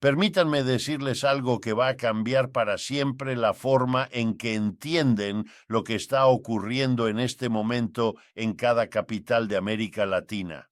Permítanme decirles algo que va a cambiar para siempre la forma en que entienden lo que está ocurriendo en este momento en cada capital de América Latina.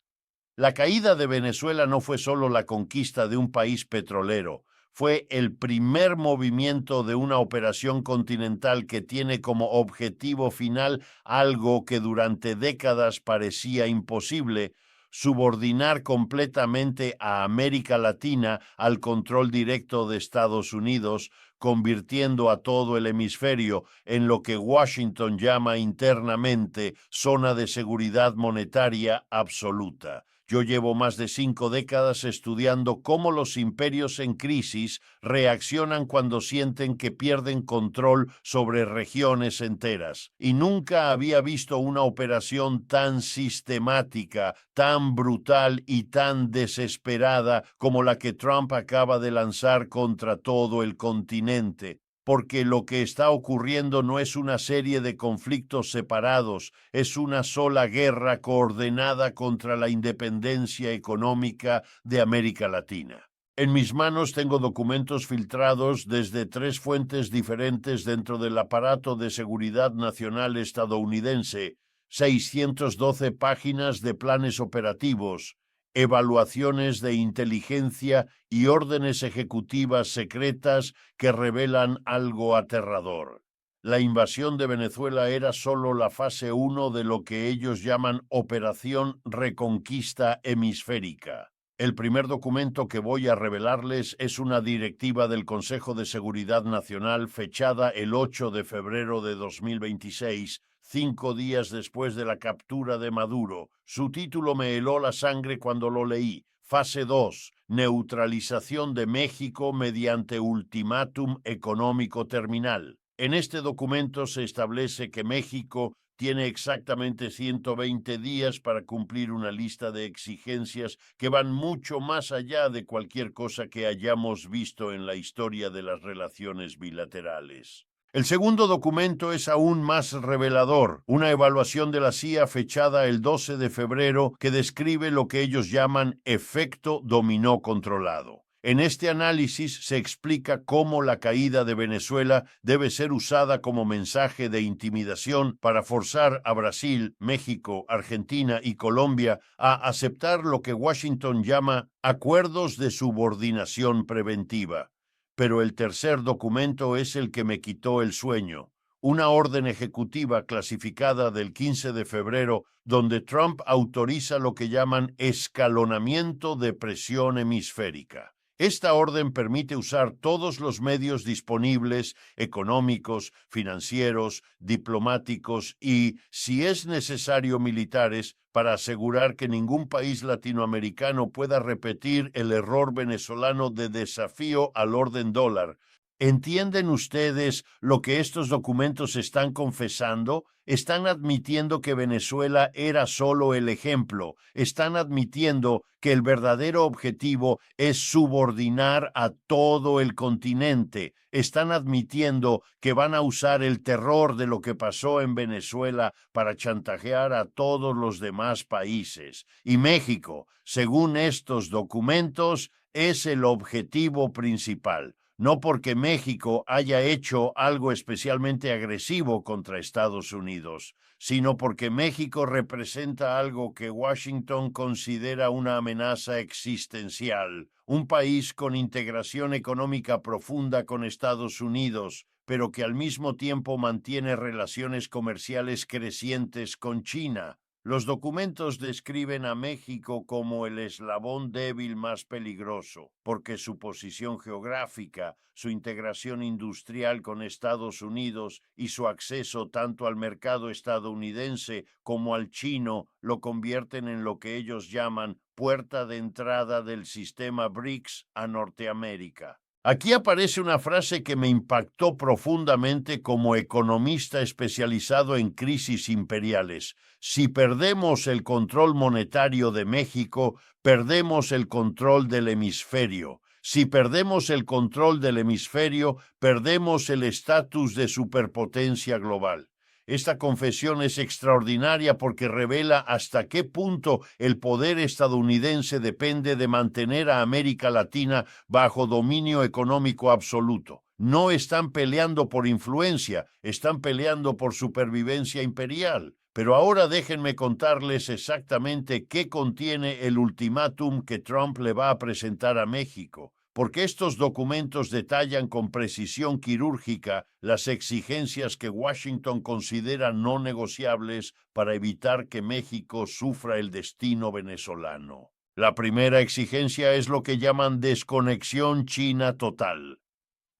La caída de Venezuela no fue solo la conquista de un país petrolero, fue el primer movimiento de una operación continental que tiene como objetivo final algo que durante décadas parecía imposible: subordinar completamente a América Latina al control directo de Estados Unidos, convirtiendo a todo el hemisferio en lo que Washington llama internamente zona de seguridad monetaria absoluta. Yo llevo más de 5 décadas estudiando cómo los imperios en crisis reaccionan cuando sienten que pierden control sobre regiones enteras. Y nunca había visto una operación tan sistemática, tan brutal y tan desesperada como la que Trump acaba de lanzar contra todo el continente. Porque lo que está ocurriendo no es una serie de conflictos separados, es una sola guerra coordenada contra la independencia económica de América Latina. En mis manos tengo documentos filtrados desde 3 fuentes diferentes dentro del aparato de seguridad nacional estadounidense, 612 páginas de planes operativos, evaluaciones de inteligencia y órdenes ejecutivas secretas que revelan algo aterrador. La invasión de Venezuela era solo la fase 1 de lo que ellos llaman Operación Reconquista Hemisférica. El primer documento que voy a revelarles es una directiva del Consejo de Seguridad Nacional fechada el 8 de febrero de 2026, 5 días después de la captura de Maduro. Su título me heló la sangre cuando lo leí. Fase 2. Neutralización de México mediante ultimátum económico terminal. En este documento se establece que México tiene exactamente 120 días para cumplir una lista de exigencias que van mucho más allá de cualquier cosa que hayamos visto en la historia de las relaciones bilaterales. El segundo documento es aún más revelador, una evaluación de la CIA fechada el 12 de febrero que describe lo que ellos llaman efecto dominó controlado. En este análisis se explica cómo la caída de Venezuela debe ser usada como mensaje de intimidación para forzar a Brasil, México, Argentina y Colombia a aceptar lo que Washington llama acuerdos de subordinación preventiva. Pero el tercer documento es el que me quitó el sueño. Una orden ejecutiva clasificada del 15 de febrero donde Trump autoriza lo que llaman escalonamiento de presión hemisférica. Esta orden permite usar todos los medios disponibles, económicos, financieros, diplomáticos y, si es necesario, militares, para asegurar que ningún país latinoamericano pueda repetir el error venezolano de desafío al orden dólar. ¿Entienden ustedes lo que estos documentos están confesando? Están admitiendo que Venezuela era solo el ejemplo. Están admitiendo que el verdadero objetivo es subordinar a todo el continente. Están admitiendo que van a usar el terror de lo que pasó en Venezuela para chantajear a todos los demás países. Y México, según estos documentos, es el objetivo principal. No porque México haya hecho algo especialmente agresivo contra Estados Unidos, sino porque México representa algo que Washington considera una amenaza existencial, un país con integración económica profunda con Estados Unidos, pero que al mismo tiempo mantiene relaciones comerciales crecientes con China. Los documentos describen a México como el eslabón débil más peligroso, porque su posición geográfica, su integración industrial con Estados Unidos y su acceso tanto al mercado estadounidense como al chino lo convierten en lo que ellos llaman puerta de entrada del sistema BRICS a Norteamérica. Aquí aparece una frase que me impactó profundamente como economista especializado en crisis imperiales. Si perdemos el control monetario de México, perdemos el control del hemisferio. Si perdemos el control del hemisferio, perdemos el estatus de superpotencia global. Esta confesión es extraordinaria porque revela hasta qué punto el poder estadounidense depende de mantener a América Latina bajo dominio económico absoluto. No están peleando por influencia, están peleando por supervivencia imperial. Pero ahora déjenme contarles exactamente qué contiene el ultimátum que Trump le va a presentar a México, porque estos documentos detallan con precisión quirúrgica las exigencias que Washington considera no negociables para evitar que México sufra el destino venezolano. La primera exigencia es lo que llaman desconexión china total.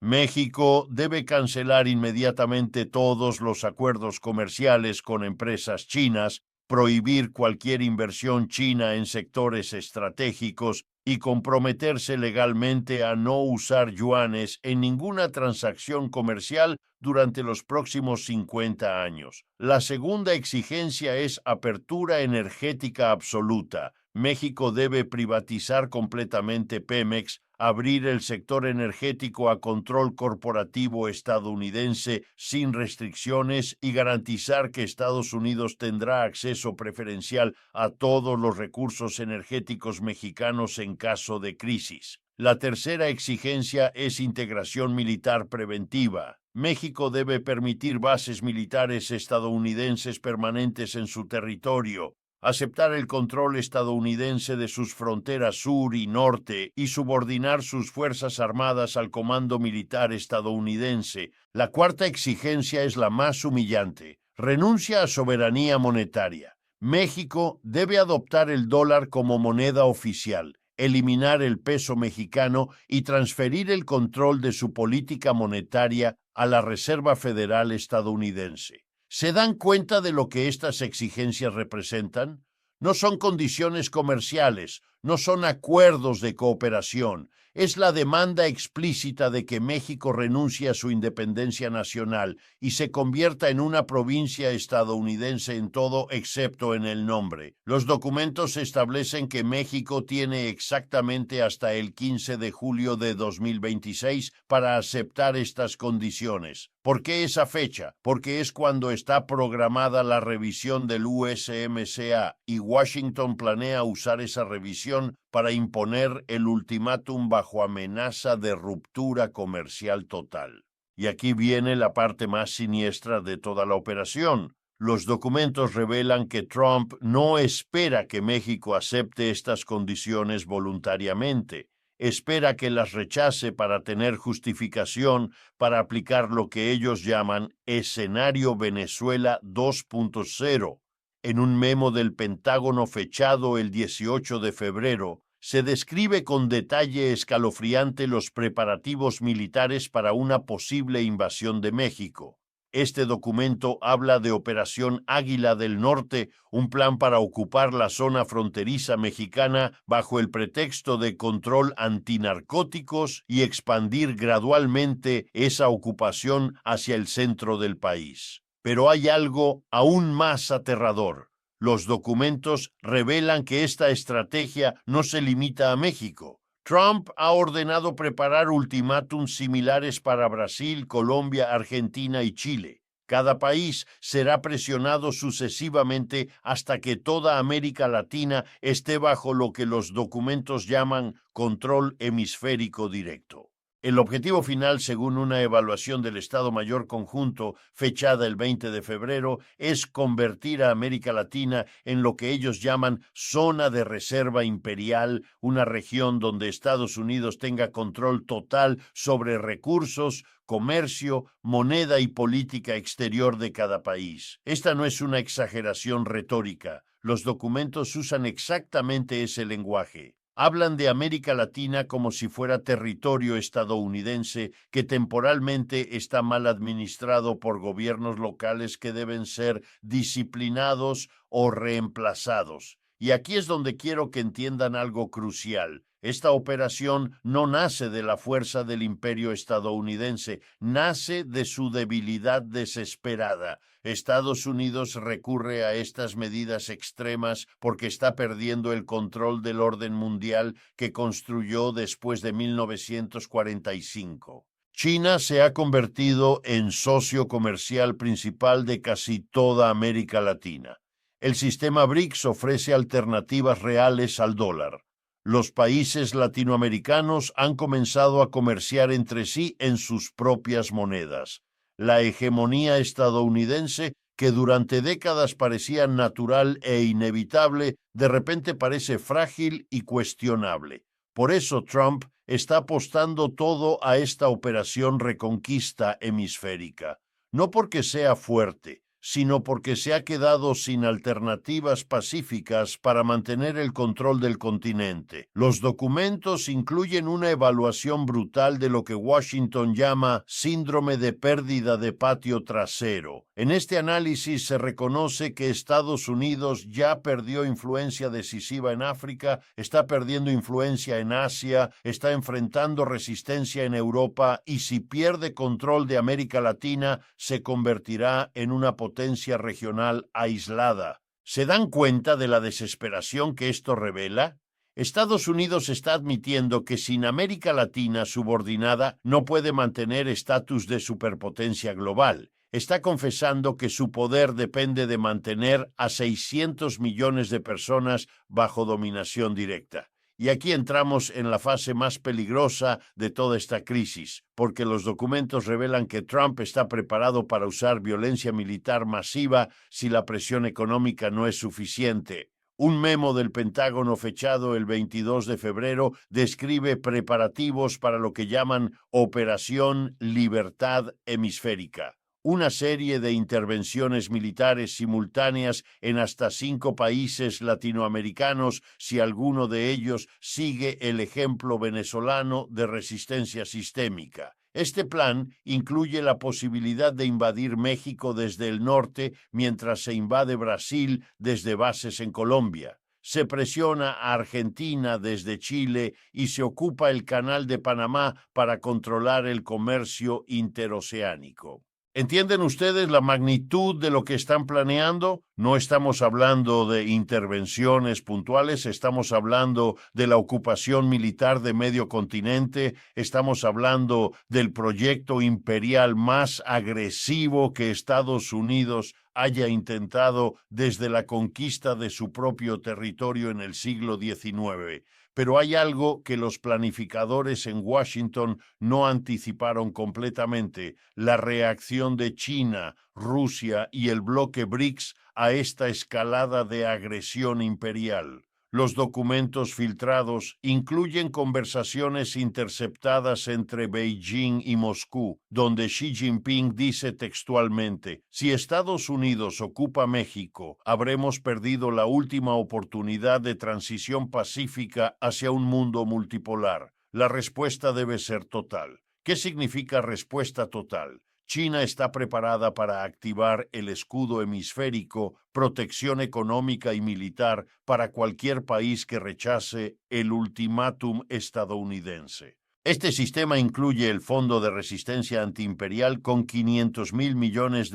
México debe cancelar inmediatamente todos los acuerdos comerciales con empresas chinas, prohibir cualquier inversión china en sectores estratégicos y comprometerse legalmente a no usar yuanes en ninguna transacción comercial durante los próximos 50 años. La segunda exigencia es apertura energética absoluta. México debe privatizar completamente Pemex, abrir el sector energético a control corporativo estadounidense sin restricciones y garantizar que Estados Unidos tendrá acceso preferencial a todos los recursos energéticos mexicanos en caso de crisis. La tercera exigencia es integración militar preventiva. México debe permitir bases militares estadounidenses permanentes en su territorio, aceptar el control estadounidense de sus fronteras sur y norte y subordinar sus fuerzas armadas al comando militar estadounidense. La cuarta exigencia es la más humillante. Renuncia a soberanía monetaria. México debe adoptar el dólar como moneda oficial, eliminar el peso mexicano y transferir el control de su política monetaria a la Reserva Federal estadounidense. ¿Se dan cuenta de lo que estas exigencias representan? No son condiciones comerciales, no son acuerdos de cooperación, es la demanda explícita de que México renuncie a su independencia nacional y se convierta en una provincia estadounidense en todo excepto en el nombre. Los documentos establecen que México tiene exactamente hasta el 15 de julio de 2026 para aceptar estas condiciones. ¿Por qué esa fecha? Porque es cuando está programada la revisión del USMCA y Washington planea usar esa revisión para imponer el ultimátum bajo amenaza de ruptura comercial total. Y aquí viene la parte más siniestra de toda la operación. Los documentos revelan que Trump no espera que México acepte estas condiciones voluntariamente. Espera que las rechace para tener justificación para aplicar lo que ellos llaman escenario Venezuela 2.0. En un memo del Pentágono fechado el 18 de febrero, se describe con detalle escalofriante los preparativos militares para una posible invasión de México. Este documento habla de Operación Águila del Norte, un plan para ocupar la zona fronteriza mexicana bajo el pretexto de control antinarcóticos y expandir gradualmente esa ocupación hacia el centro del país. Pero hay algo aún más aterrador. Los documentos revelan que esta estrategia no se limita a México. Trump ha ordenado preparar ultimátums similares para Brasil, Colombia, Argentina y Chile. Cada país será presionado sucesivamente hasta que toda América Latina esté bajo lo que los documentos llaman control hemisférico directo. El objetivo final, según una evaluación del Estado Mayor Conjunto fechada el 20 de febrero, es convertir a América Latina en lo que ellos llaman zona de reserva imperial, una región donde Estados Unidos tenga control total sobre recursos, comercio, moneda y política exterior de cada país. Esta no es una exageración retórica. Los documentos usan exactamente ese lenguaje. Hablan de América Latina como si fuera territorio estadounidense que temporalmente está mal administrado por gobiernos locales que deben ser disciplinados o reemplazados. Y aquí es donde quiero que entiendan algo crucial. Esta operación no nace de la fuerza del imperio estadounidense, nace de su debilidad desesperada. Estados Unidos recurre a estas medidas extremas porque está perdiendo el control del orden mundial que construyó después de 1945. China se ha convertido en socio comercial principal de casi toda América Latina. El sistema BRICS ofrece alternativas reales al dólar. Los países latinoamericanos han comenzado a comerciar entre sí en sus propias monedas. La hegemonía estadounidense, que durante décadas parecía natural e inevitable, de repente parece frágil y cuestionable. Por eso Trump está apostando todo a esta operación reconquista hemisférica, no porque sea fuerte, sino porque se ha quedado sin alternativas pacíficas para mantener el control del continente. Los documentos incluyen una evaluación brutal de lo que Washington llama síndrome de pérdida de patio trasero. En este análisis se reconoce que Estados Unidos ya perdió influencia decisiva en África, está perdiendo influencia en Asia, está enfrentando resistencia en Europa y si pierde control de América Latina, se convertirá en una potencia regional aislada. ¿Se dan cuenta de la desesperación que esto revela? Estados Unidos está admitiendo que sin América Latina subordinada no puede mantener estatus de superpotencia global. Está confesando que su poder depende de mantener a 600 millones de personas bajo dominación directa. Y aquí entramos en la fase más peligrosa de toda esta crisis, porque los documentos revelan que Trump está preparado para usar violencia militar masiva si la presión económica no es suficiente. Un memo del Pentágono fechado el 22 de febrero describe preparativos para lo que llaman Operación Libertad Hemisférica. Una serie de intervenciones militares simultáneas en hasta 5 países latinoamericanos si alguno de ellos sigue el ejemplo venezolano de resistencia sistémica. Este plan incluye la posibilidad de invadir México desde el norte mientras se invade Brasil desde bases en Colombia. Se presiona a Argentina desde Chile y se ocupa el Canal de Panamá para controlar el comercio interoceánico. ¿Entienden ustedes la magnitud de lo que están planeando? No estamos hablando de intervenciones puntuales, estamos hablando de la ocupación militar de medio continente, estamos hablando del proyecto imperial más agresivo que Estados Unidos haya intentado desde la conquista de su propio territorio en el siglo XIX. Pero hay algo que los planificadores en Washington no anticiparon completamente: la reacción de China, Rusia y el bloque BRICS a esta escalada de agresión imperial. Los documentos filtrados incluyen conversaciones interceptadas entre Beijing y Moscú, donde Xi Jinping dice textualmente: si Estados Unidos ocupa México, habremos perdido la última oportunidad de transición pacífica hacia un mundo multipolar. La respuesta debe ser total. ¿Qué significa respuesta total? China está preparada para activar el escudo hemisférico, protección económica y militar para cualquier país que rechace el ultimátum estadounidense. Este sistema incluye el Fondo de Resistencia Antiimperial con $500,000 millones,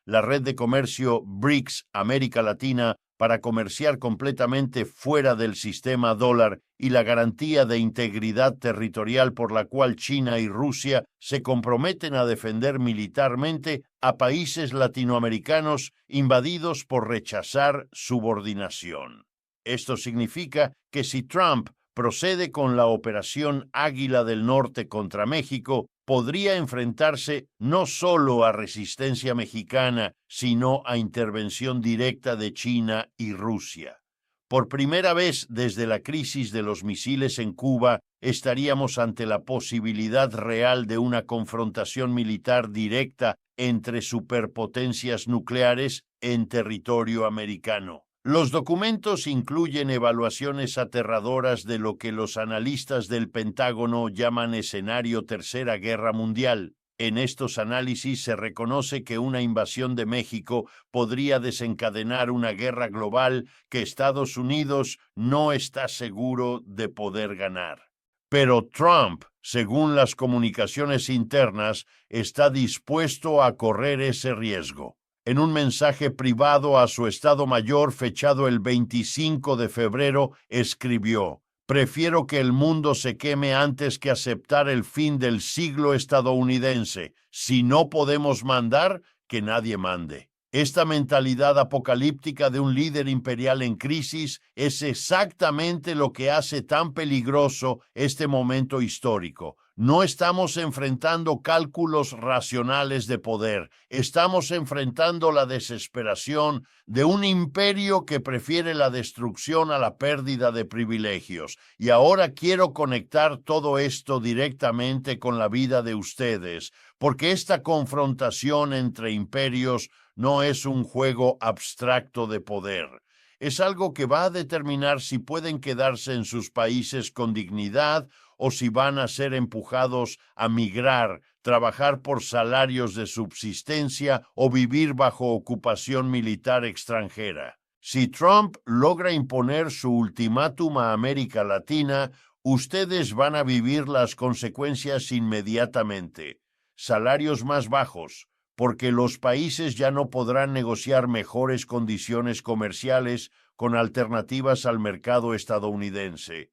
la red de comercio BRICS América Latina para comerciar completamente fuera del sistema dólar y la garantía de integridad territorial por la cual China y Rusia se comprometen a defender militarmente a países latinoamericanos invadidos por rechazar subordinación. Esto significa que si Trump procede con la Operación Águila del Norte contra México, podría enfrentarse no solo a resistencia mexicana, sino a intervención directa de China y Rusia. Por primera vez desde la crisis de los misiles en Cuba, estaríamos ante la posibilidad real de una confrontación militar directa entre superpotencias nucleares en territorio americano. Los documentos incluyen evaluaciones aterradoras de lo que los analistas del Pentágono llaman escenario Tercera Guerra Mundial. En estos análisis se reconoce que una invasión de México podría desencadenar una guerra global que Estados Unidos no está seguro de poder ganar. Pero Trump, según las comunicaciones internas, está dispuesto a correr ese riesgo. En un mensaje privado a su Estado Mayor fechado el 25 de febrero, escribió: Prefiero que el mundo se queme antes que aceptar el fin del siglo estadounidense. Si no podemos mandar, que nadie mande. Esta mentalidad apocalíptica de un líder imperial en crisis es exactamente lo que hace tan peligroso este momento histórico. No estamos enfrentando cálculos racionales de poder, estamos enfrentando la desesperación de un imperio que prefiere la destrucción a la pérdida de privilegios. Y ahora quiero conectar todo esto directamente con la vida de ustedes, porque esta confrontación entre imperios no es un juego abstracto de poder. Es algo que va a determinar si pueden quedarse en sus países con dignidad o si van a ser empujados a migrar, trabajar por salarios de subsistencia o vivir bajo ocupación militar extranjera. Si Trump logra imponer su ultimátum a América Latina, ustedes van a vivir las consecuencias inmediatamente. Salarios más bajos, porque los países ya no podrán negociar mejores condiciones comerciales con alternativas al mercado estadounidense.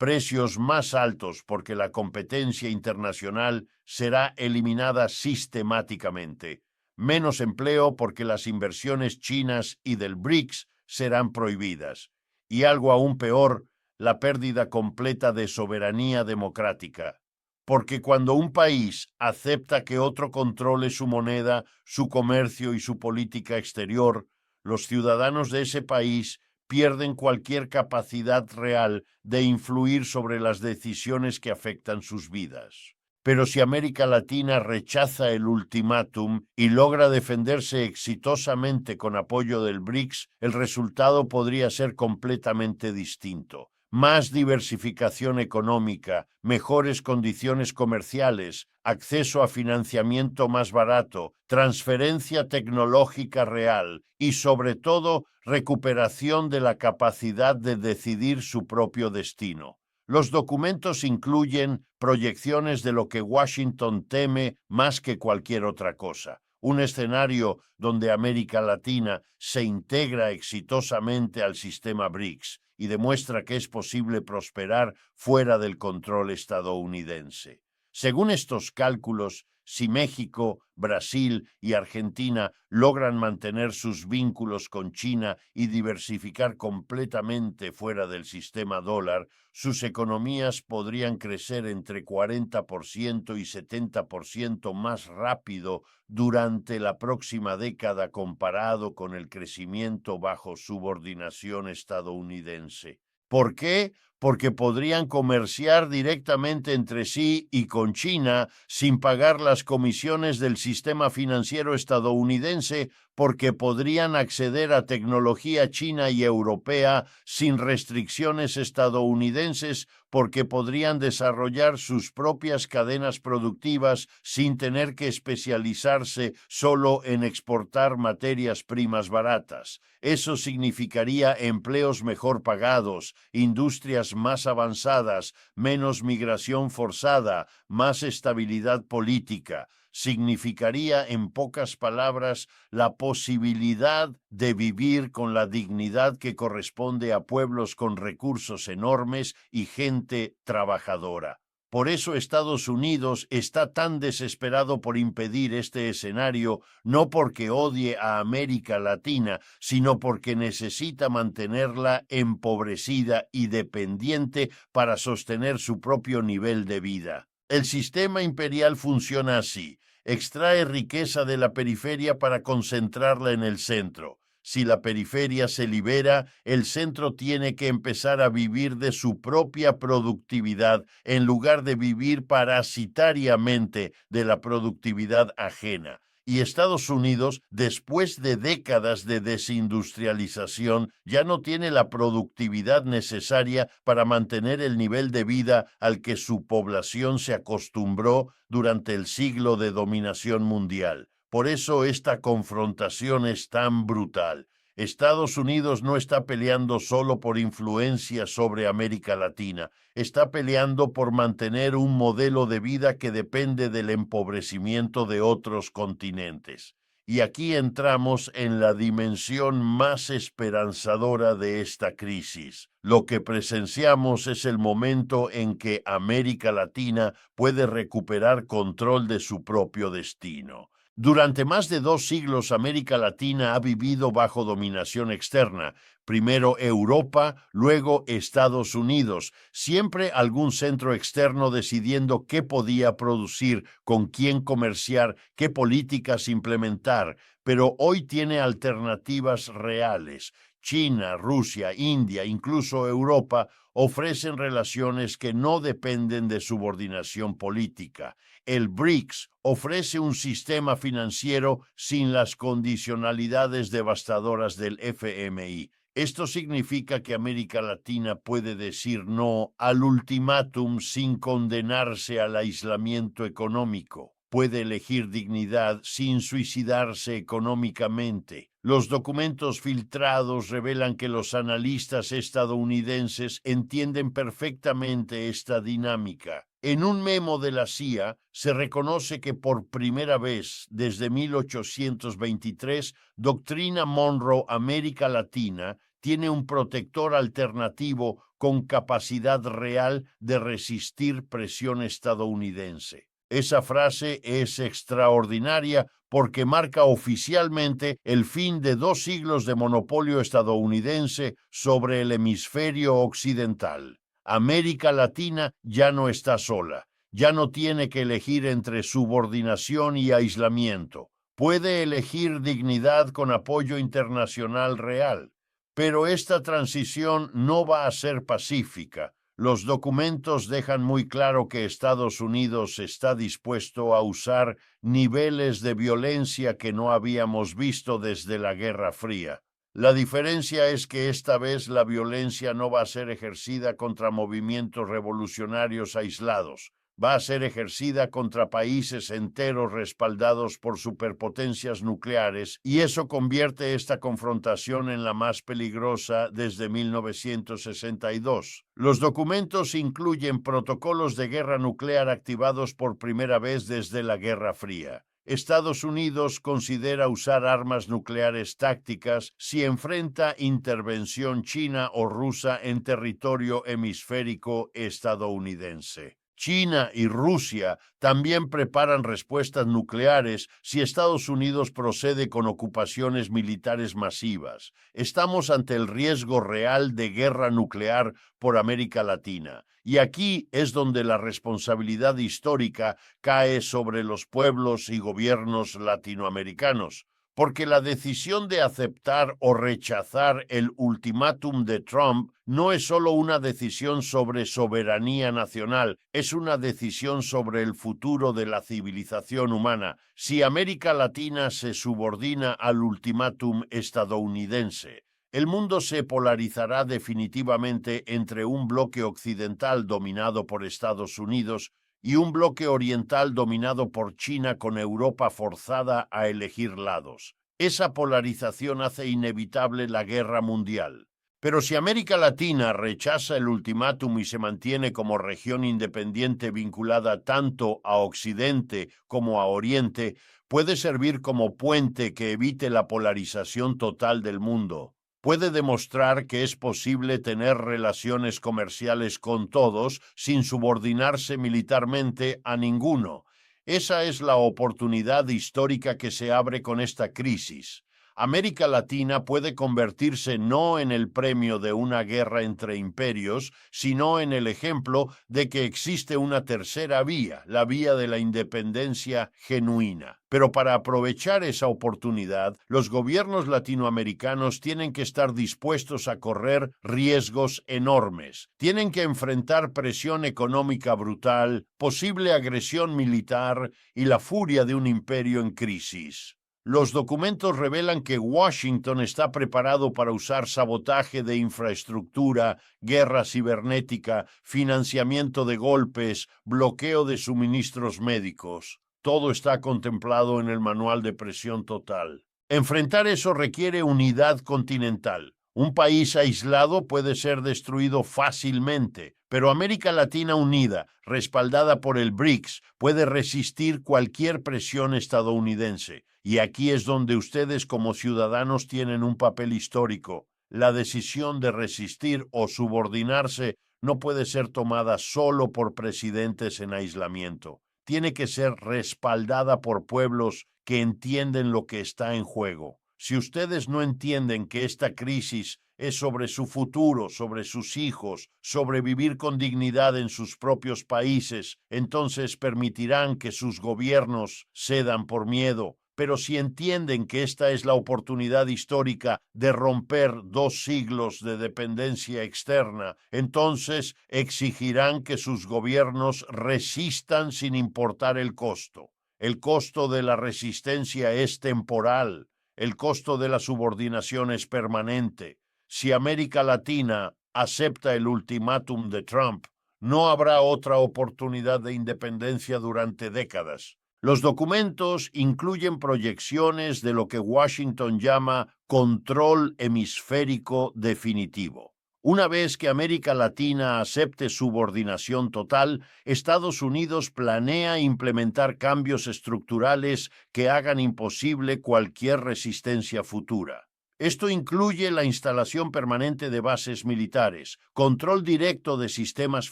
Precios más altos porque la competencia internacional será eliminada sistemáticamente. Menos empleo porque las inversiones chinas y del BRICS serán prohibidas. Y algo aún peor, la pérdida completa de soberanía democrática. Porque cuando un país acepta que otro controle su moneda, su comercio y su política exterior, los ciudadanos de ese país pierden cualquier capacidad real de influir sobre las decisiones que afectan sus vidas. Pero si América Latina rechaza el ultimátum y logra defenderse exitosamente con apoyo del BRICS, el resultado podría ser completamente distinto. Más diversificación económica, mejores condiciones comerciales, acceso a financiamiento más barato, transferencia tecnológica real y, sobre todo, recuperación de la capacidad de decidir su propio destino. Los documentos incluyen proyecciones de lo que Washington teme más que cualquier otra cosa. Un escenario donde América Latina se integra exitosamente al sistema BRICS y demuestra que es posible prosperar fuera del control estadounidense. Según estos cálculos, si México, Brasil y Argentina logran mantener sus vínculos con China y diversificar completamente fuera del sistema dólar, sus economías podrían crecer entre 40% y 70% más rápido durante la próxima década comparado con el crecimiento bajo subordinación estadounidense. ¿Por qué? Porque podrían comerciar directamente entre sí y con China sin pagar las comisiones del sistema financiero estadounidense, porque podrían acceder a tecnología china y europea sin restricciones estadounidenses, porque podrían desarrollar sus propias cadenas productivas sin tener que especializarse solo en exportar materias primas baratas. Eso significaría empleos mejor pagados, industrias más avanzadas, menos migración forzada, más estabilidad política. Significaría, en pocas palabras, la posibilidad de vivir con la dignidad que corresponde a pueblos con recursos enormes y gente trabajadora. Por eso Estados Unidos está tan desesperado por impedir este escenario, no porque odie a América Latina, sino porque necesita mantenerla empobrecida y dependiente para sostener su propio nivel de vida. El sistema imperial funciona así. Extrae riqueza de la periferia para concentrarla en el centro. Si la periferia se libera, el centro tiene que empezar a vivir de su propia productividad en lugar de vivir parasitariamente de la productividad ajena. Y Estados Unidos, después de décadas de desindustrialización, ya no tiene la productividad necesaria para mantener el nivel de vida al que su población se acostumbró durante el siglo de dominación mundial. Por eso esta confrontación es tan brutal. Estados Unidos no está peleando solo por influencia sobre América Latina, está peleando por mantener un modelo de vida que depende del empobrecimiento de otros continentes. Y aquí entramos en la dimensión más esperanzadora de esta crisis. Lo que presenciamos es el momento en que América Latina puede recuperar control de su propio destino. Durante más de 2 siglos, América Latina ha vivido bajo dominación externa. Primero Europa, luego Estados Unidos. Siempre algún centro externo decidiendo qué podía producir, con quién comerciar, qué políticas implementar. Pero hoy tiene alternativas reales. China, Rusia, India, incluso Europa, ofrecen relaciones que no dependen de subordinación política. El BRICS ofrece un sistema financiero sin las condicionalidades devastadoras del FMI. Esto significa que América Latina puede decir no al ultimátum sin condenarse al aislamiento económico. Puede elegir dignidad sin suicidarse económicamente. Los documentos filtrados revelan que los analistas estadounidenses entienden perfectamente esta dinámica. En un memo de la CIA se reconoce que por primera vez desde 1823, Doctrina Monroe América Latina tiene un protector alternativo con capacidad real de resistir presión estadounidense. Esa frase es extraordinaria porque marca oficialmente el fin de 2 siglos de monopolio estadounidense sobre el hemisferio occidental. América Latina ya no está sola, ya no tiene que elegir entre subordinación y aislamiento. Puede elegir dignidad con apoyo internacional real. Pero esta transición no va a ser pacífica. Los documentos dejan muy claro que Estados Unidos está dispuesto a usar niveles de violencia que no habíamos visto desde la Guerra Fría. La diferencia es que esta vez la violencia no va a ser ejercida contra movimientos revolucionarios aislados. Va a ser ejercida contra países enteros respaldados por superpotencias nucleares, y eso convierte esta confrontación en la más peligrosa desde 1962. Los documentos incluyen protocolos de guerra nuclear activados por primera vez desde la Guerra Fría. Estados Unidos considera usar armas nucleares tácticas si enfrenta intervención china o rusa en territorio hemisférico estadounidense. China y Rusia también preparan respuestas nucleares si Estados Unidos procede con ocupaciones militares masivas. Estamos ante el riesgo real de guerra nuclear por América Latina. Y aquí es donde la responsabilidad histórica cae sobre los pueblos y gobiernos latinoamericanos. Porque la decisión de aceptar o rechazar el ultimátum de Trump no es solo una decisión sobre soberanía nacional, es una decisión sobre el futuro de la civilización humana. Si América Latina se subordina al ultimátum estadounidense, el mundo se polarizará definitivamente entre un bloque occidental dominado por Estados Unidos y un bloque oriental dominado por China, con Europa forzada a elegir lados. Esa polarización hace inevitable la guerra mundial. Pero si América Latina rechaza el ultimátum y se mantiene como región independiente vinculada tanto a Occidente como a Oriente, puede servir como puente que evite la polarización total del mundo. Puede demostrar que es posible tener relaciones comerciales con todos sin subordinarse militarmente a ninguno. Esa es la oportunidad histórica que se abre con esta crisis. América Latina puede convertirse no en el premio de una guerra entre imperios, sino en el ejemplo de que existe una tercera vía, la vía de la independencia genuina. Pero para aprovechar esa oportunidad, los gobiernos latinoamericanos tienen que estar dispuestos a correr riesgos enormes. Tienen que enfrentar presión económica brutal, posible agresión militar y la furia de un imperio en crisis. Los documentos revelan que Washington está preparado para usar sabotaje de infraestructura, guerra cibernética, financiamiento de golpes, bloqueo de suministros médicos. Todo está contemplado en el Manual de Presión Total. Enfrentar eso requiere unidad continental. Un país aislado puede ser destruido fácilmente, pero América Latina unida, respaldada por el BRICS, puede resistir cualquier presión estadounidense. Y aquí es donde ustedes como ciudadanos tienen un papel histórico. La decisión de resistir o subordinarse no puede ser tomada solo por presidentes en aislamiento. Tiene que ser respaldada por pueblos que entienden lo que está en juego. Si ustedes no entienden que esta crisis es sobre su futuro, sobre sus hijos, sobre vivir con dignidad en sus propios países, entonces permitirán que sus gobiernos cedan por miedo. Pero si entienden que esta es la oportunidad histórica de romper 2 siglos de dependencia externa, entonces exigirán que sus gobiernos resistan sin importar el costo. El costo de la resistencia es temporal, el costo de la subordinación es permanente. Si América Latina acepta el ultimátum de Trump, no habrá otra oportunidad de independencia durante décadas. Los documentos incluyen proyecciones de lo que Washington llama control hemisférico definitivo. Una vez que América Latina acepte subordinación total, Estados Unidos planea implementar cambios estructurales que hagan imposible cualquier resistencia futura. Esto incluye la instalación permanente de bases militares, control directo de sistemas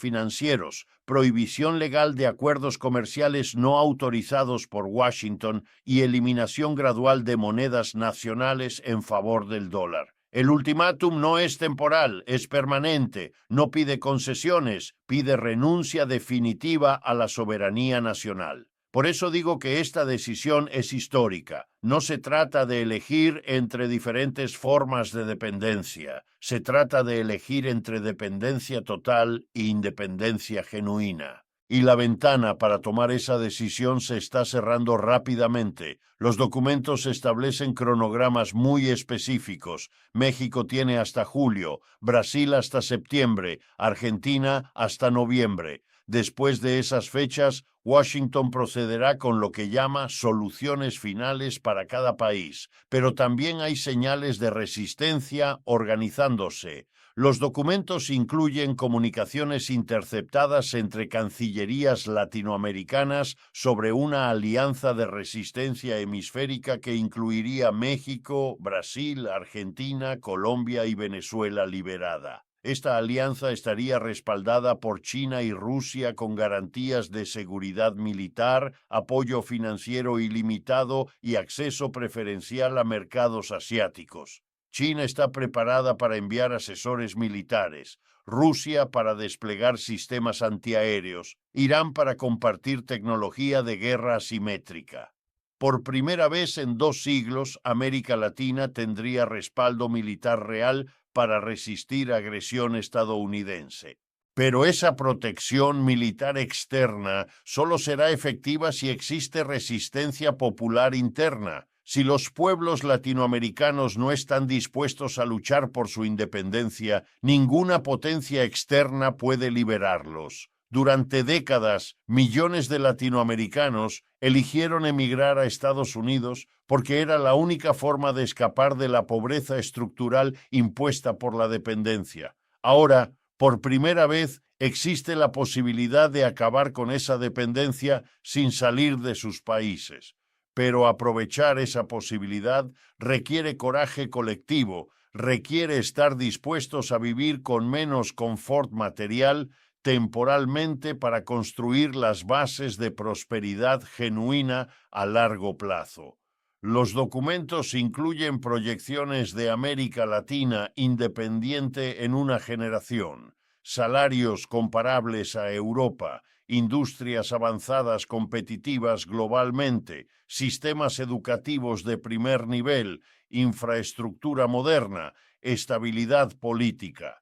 financieros, prohibición legal de acuerdos comerciales no autorizados por Washington y eliminación gradual de monedas nacionales en favor del dólar. El ultimátum no es temporal, es permanente, no pide concesiones, pide renuncia definitiva a la soberanía nacional. Por eso digo que esta decisión es histórica. No se trata de elegir entre diferentes formas de dependencia. Se trata de elegir entre dependencia total e independencia genuina. Y la ventana para tomar esa decisión se está cerrando rápidamente. Los documentos establecen cronogramas muy específicos. México tiene hasta julio, Brasil hasta septiembre, Argentina hasta noviembre. Después de esas fechas, Washington procederá con lo que llama soluciones finales para cada país, pero también hay señales de resistencia organizándose. Los documentos incluyen comunicaciones interceptadas entre cancillerías latinoamericanas sobre una alianza de resistencia hemisférica que incluiría México, Brasil, Argentina, Colombia y Venezuela liberada. Esta alianza estaría respaldada por China y Rusia con garantías de seguridad militar, apoyo financiero ilimitado y acceso preferencial a mercados asiáticos. China está preparada para enviar asesores militares, Rusia para desplegar sistemas antiaéreos, Irán para compartir tecnología de guerra asimétrica. Por primera vez en 2 siglos, América Latina tendría respaldo militar real para resistir agresión estadounidense. Pero esa protección militar externa solo será efectiva si existe resistencia popular interna. Si los pueblos latinoamericanos no están dispuestos a luchar por su independencia, ninguna potencia externa puede liberarlos. Durante décadas, millones de latinoamericanos eligieron emigrar a Estados Unidos porque era la única forma de escapar de la pobreza estructural impuesta por la dependencia. Ahora, por primera vez, existe la posibilidad de acabar con esa dependencia sin salir de sus países. Pero aprovechar esa posibilidad requiere coraje colectivo, requiere estar dispuestos a vivir con menos confort material temporalmente para construir las bases de prosperidad genuina a largo plazo. Los documentos incluyen proyecciones de América Latina independiente en una generación, salarios comparables a Europa, industrias avanzadas competitivas globalmente, sistemas educativos de primer nivel, infraestructura moderna, estabilidad política.